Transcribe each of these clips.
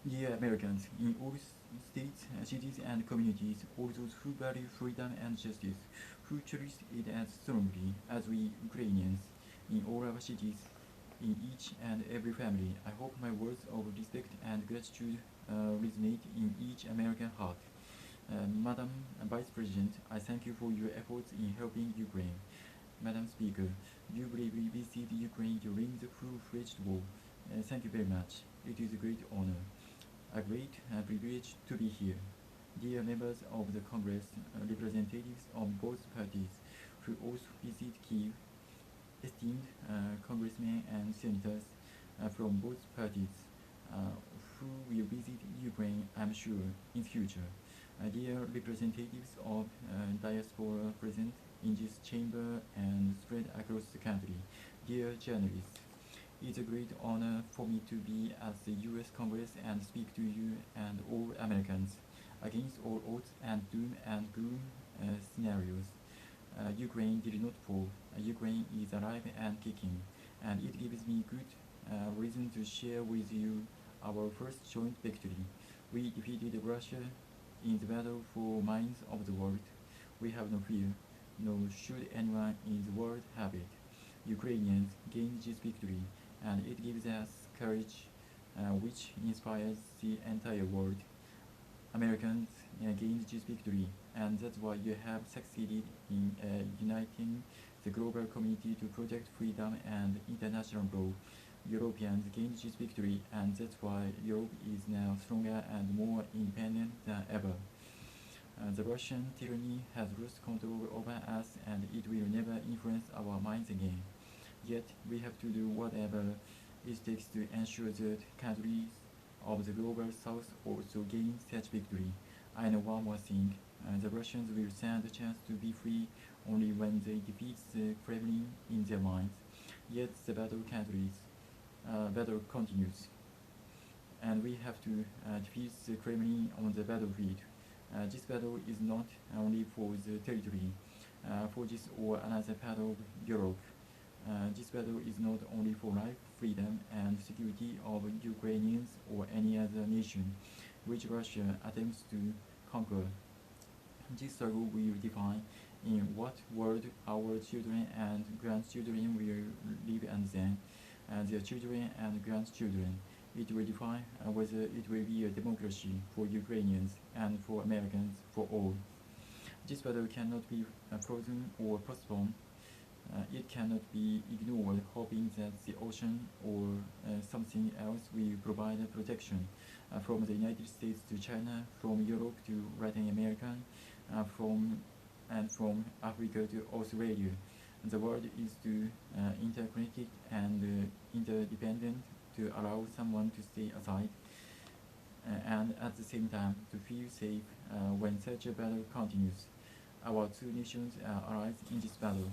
Dear Americans, in all states, cities, and communities, all those who value freedom and justice, who cherish it as strongly as we Ukrainians, in all our cities, in each and every family, I hope my words of respect and gratitude resonate in each American heart. Madam Vice President, I thank you for your efforts in helping Ukraine. Madam Speaker, you bravely visited Ukraine during the full-fledged war. Thank you very much. It is a great honor, a great privilege to be here. Dear members of the Congress, representatives of both parties who also visit Kiev, esteemed congressmen and senators from both parties who will visit Ukraine, I'm sure, in future. Dear representatives of diaspora present in this chamber and spread across the country, dear journalists, it's a great honor for me to be at the U.S. Congress and speak to you and all Americans against all odds and doom and gloom scenarios. Ukraine did not fall. Ukraine is alive and kicking, and it gives me good reason to share with you our first joint victory. We defeated Russia in the battle for minds of the world. We have no fear, nor should anyone in the world have it. Ukrainians gained this victory, and it gives us courage, which inspires the entire world. Americans gained this victory, and that's why you have succeeded in uniting the global community to protect freedom and international law. Europeans gained this victory, and that's why Europe is now stronger and more independent than ever. The Russian tyranny has lost control over us, and it will never influence our minds again. Yet, we have to do whatever it takes to ensure that countries of the global south also gain such victory. I know one more thing. The Russians will stand a chance to be free only when they defeat the Kremlin in their minds. Yet the battle continues, and we have to defeat the Kremlin on the battlefield. This battle is not only for the territory, for this or another part of Europe. This battle is not only for life, freedom, and security of Ukrainians or any other nation which Russia attempts to conquer. This struggle will define in what world our children and grandchildren will live, and then their children and grandchildren. It will define whether it will be a democracy for Ukrainians and for Americans, for all. This battle cannot be frozen or postponed. It cannot be ignored, hoping that the ocean or something else will provide protection from the United States to China, from Europe to Latin America, from Africa to Australia. The world is too interconnected and interdependent to allow someone to stay aside, and at the same time to feel safe when such a battle continues. Our two nations are allies in this battle.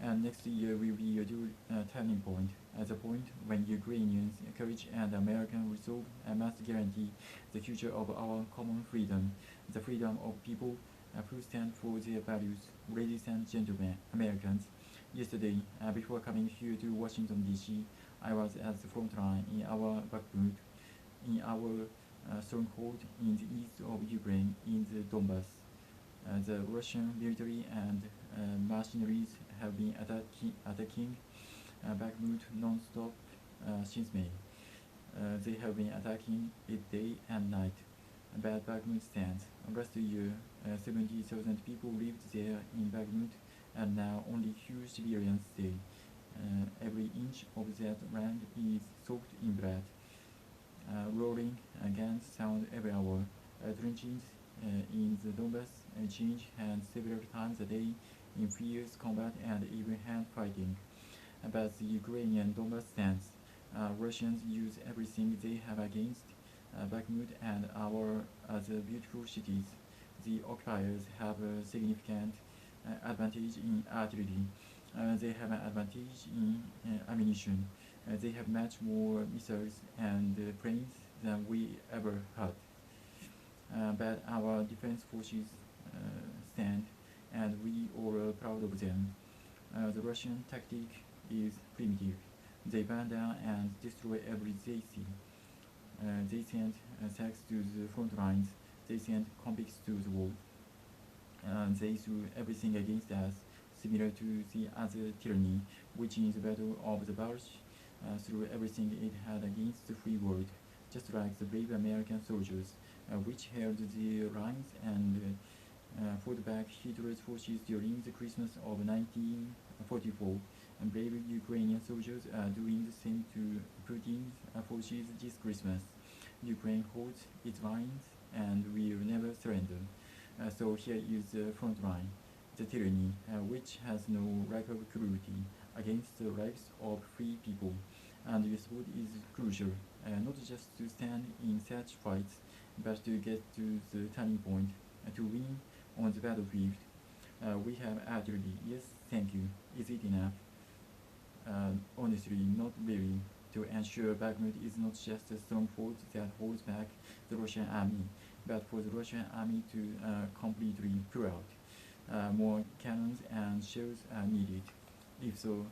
And next year will be a dual turning point, at the point when Ukrainians' courage and American resolve must guarantee the future of our common freedom, the freedom of people who stand for their values. Ladies and gentlemen, Americans, yesterday, before coming here to Washington, D.C., I was at the front line in our Bakhmut, in our stronghold in the east of Ukraine, in the Donbass. The Russian military and mercenaries have been attacking Bakhmut non-stop since May. They have been attacking it day and night. But Bakhmut stands. Last year, 70,000 people lived there in Bakhmut, and now only few civilians stay. Every inch of that land is soaked in blood. Roaring guns sound every hour. Trenches in the Donbass change hands several times a day in fierce combat and even hand fighting. But the Ukrainian Donbass stands. Russians use everything they have against Bakhmut and our other beautiful cities. The occupiers have a significant advantage in artillery. They have an advantage in ammunition. They have much more missiles and planes than we ever had. But our defense forces stand, and we all are proud of them. The Russian tactic is primitive. They burn down and destroy every they see. They sent tanks to the front lines. They sent convicts to the war. They threw everything against us, similar to the other tyranny, which in the Battle of the Bulge threw everything it had against the free world, just like the brave American soldiers, which held the lines and fought back Hitler's forces during the Christmas of 1944. And brave Ukrainian soldiers are doing the same to Putin's forces this Christmas. Ukraine holds its lines and will never surrender. So here is the front line, the tyranny, which has no lack of cruelty against the lives of free people. And your support is crucial, not just to stand in such fights, but to get to the turning point, to win on the battlefield. We have artillery, yes, thank you. Is it enough? Honestly, not really. To ensure Bakhmut is not just a strong fort that holds back the Russian army, but for the Russian army to completely pull out. More cannons and shells are needed. If so,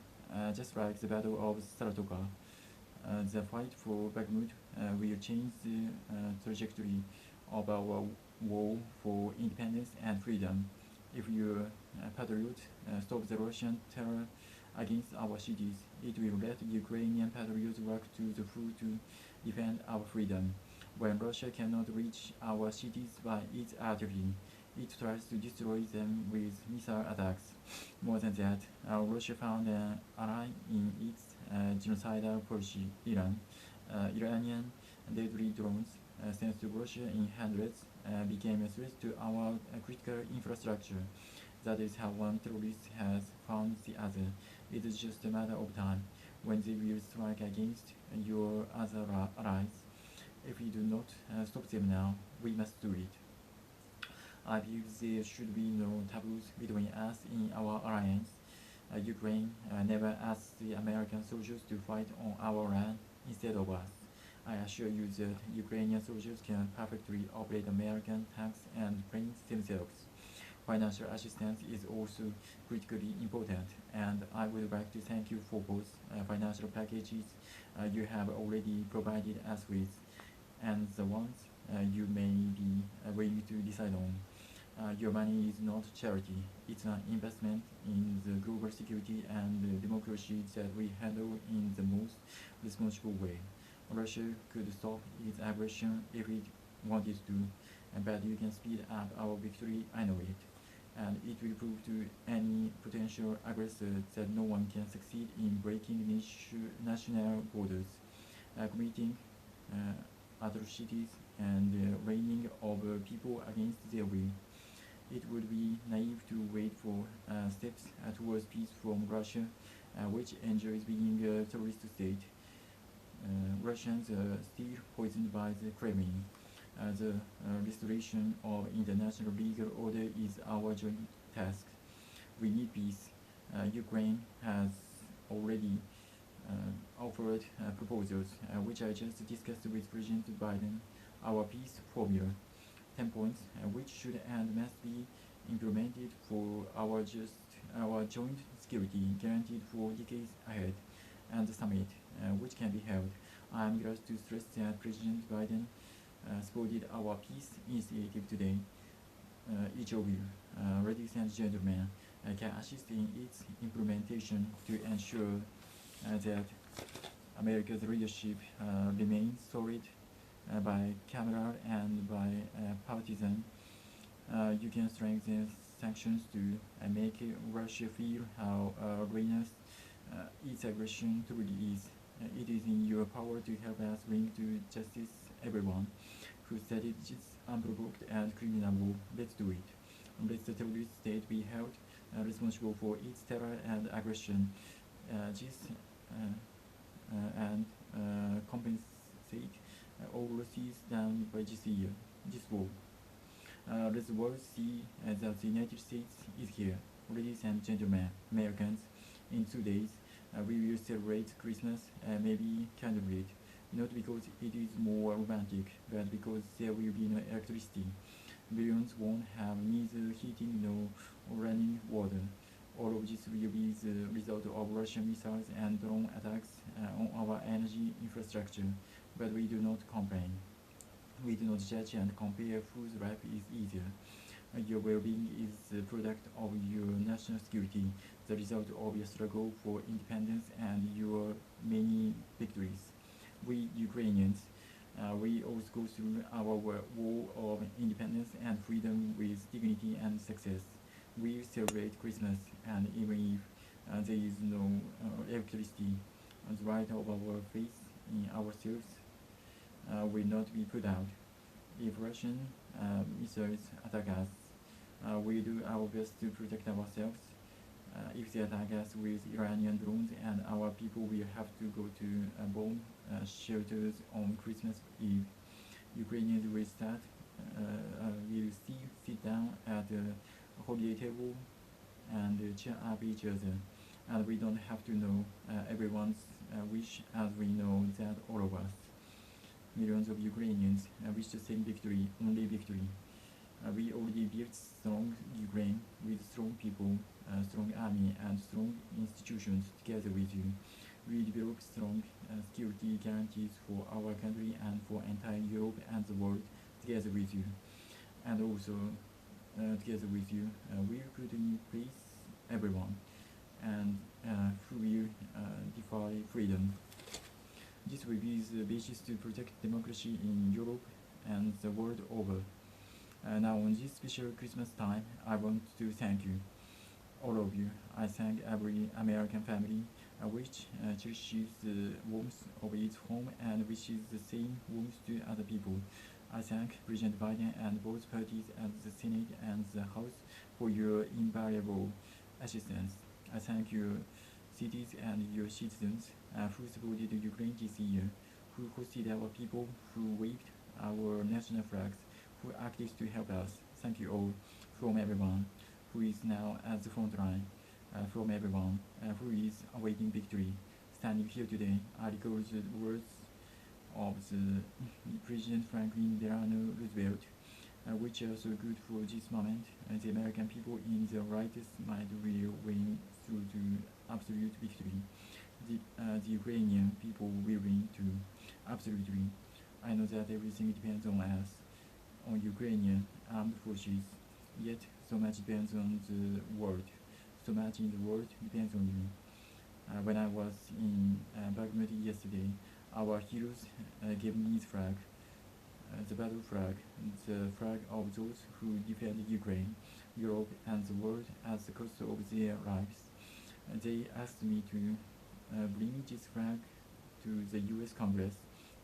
just like the Battle of Saratoga, the fight for Bakhmut will change the trajectory of our war for independence and freedom. If your patriot stops the Russian terror against our cities, it will let Ukrainian patriots work to the full to defend our freedom. When Russia cannot reach our cities by its artillery, it tries to destroy them with missile attacks. More than that, Russia found an ally in its genocidal policy, Iran. Iranian deadly drones sent to Russia in hundreds became a threat to our critical infrastructure. That is how one terrorist has found the other. It is just a matter of time when they will strike against your other allies. If we do not stop them now, we must do it. I believe there should be no taboos between us in our alliance. Ukraine never asked the American soldiers to fight on our land instead of us. I assure you that Ukrainian soldiers can perfectly operate American tanks and planes themselves. Financial assistance is also critically important, and I would like to thank you for both financial packages you have already provided us with, and the ones you may be willing to decide on. Your money is not charity, it's an investment in the global security and democracy that we handle in the most responsible way. Russia could stop its aggression if it wanted to, but you can speed up our victory, I know it. And it will prove to any potential aggressor that no one can succeed in breaking national borders, committing atrocities, and reigning over people against their will. It would be naive to wait for steps towards peace from Russia, which enjoys being a terrorist state. Russians are still poisoned by the Kremlin. The restoration of international legal order is our joint task. We need peace. Ukraine has already offered proposals, which I just discussed with President Biden. Our peace formula, 10 points, which should and must be implemented for our joint security guaranteed for decades ahead, and the summit, which can be held. I am glad to stress that President Biden supported our peace initiative today. Each of you, ladies and gentlemen, can assist in its implementation to ensure that America's leadership remains solid bicameral and bipartisan. You can strengthen sanctions to make Russia feel how ruinous its aggression truly is. It is in your power to help us bring to justice everyone who started this unprovoked and criminal war. Let's do it. Let the terrorist state be held responsible for its terror and aggression. And compensate all losses done by this war. Let the world see that the United States is here. Ladies and gentlemen, Americans, in 2 days, we will celebrate Christmas, maybe candlelit, not because it is more romantic, but because there will be no electricity. Billions won't have neither heating nor running water. All of this will be the result of Russian missiles and drone attacks on our energy infrastructure, but we do not complain. We do not judge and compare whose life is easier. Your well-being is the product of your national security, the result of your struggle for independence and your many victories. We Ukrainians, we always go through our war of independence and freedom with dignity and success. We celebrate Christmas, and even if there is no electricity, the light of our faith in ourselves will not be put out. If Russian missiles attack us, we do our best to protect ourselves. If they attack us with Iranian drones, and our people will have to go to bomb shelters on Christmas Eve, Ukrainians will still sit down at the holiday table and cheer up each other. And we don't have to know everyone's wish, as we know that all of us, millions of Ukrainians, wish the same victory, only victory. We already built strong Ukraine with strong people, strong army, and strong institutions together with you. We developed strong security guarantees for our country and for entire Europe and the world together with you. And also, together with you, we will put in place everyone and who will defy freedom. This will be the basis to protect democracy in Europe and the world over. Now on this special Christmas time, I want to thank you, all of you. I thank every American family which cherishes the warmth of its home and wishes the same warmth to other people. I thank President Biden and both parties at the Senate and the House for your invaluable assistance. I thank your cities and your citizens who supported Ukraine this year, who hosted our people, who waved our national flags, who acted to help us. Thank you all, from everyone who is now at the front line, from everyone who is awaiting victory. Standing here today, I recall the words of the President Franklin Delano Roosevelt, which are so good for this moment. The American people in their rightest mind will win through to absolute victory. The Ukrainian people will win too, absolutely. I know that everything depends on us, on Ukrainian armed forces, yet so much depends on the world. So much in the world depends on you. When I was in Bakhmut yesterday, our heroes gave me his flag, the battle flag, the flag of those who defend Ukraine, Europe and the world at the cost of their lives. They asked me to bring this flag to the US Congress,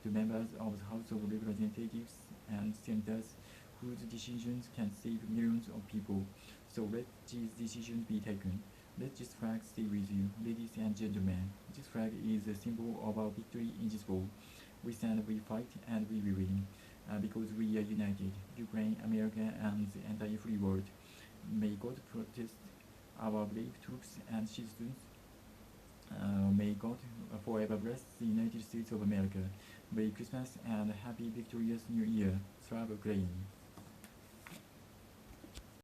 to members of the House of Representatives and senators whose decisions can save millions of people. So let these decisions be taken. Let this flag stay with you, ladies and gentlemen. This flag is a symbol of our victory in this war. We stand, we fight, and we will win, because we are united, Ukraine, America, and the entire free world. May God protect our brave troops and citizens. May God forever bless the United States of America. Merry Christmas and Happy Victorious New Year. Slava Ukraini.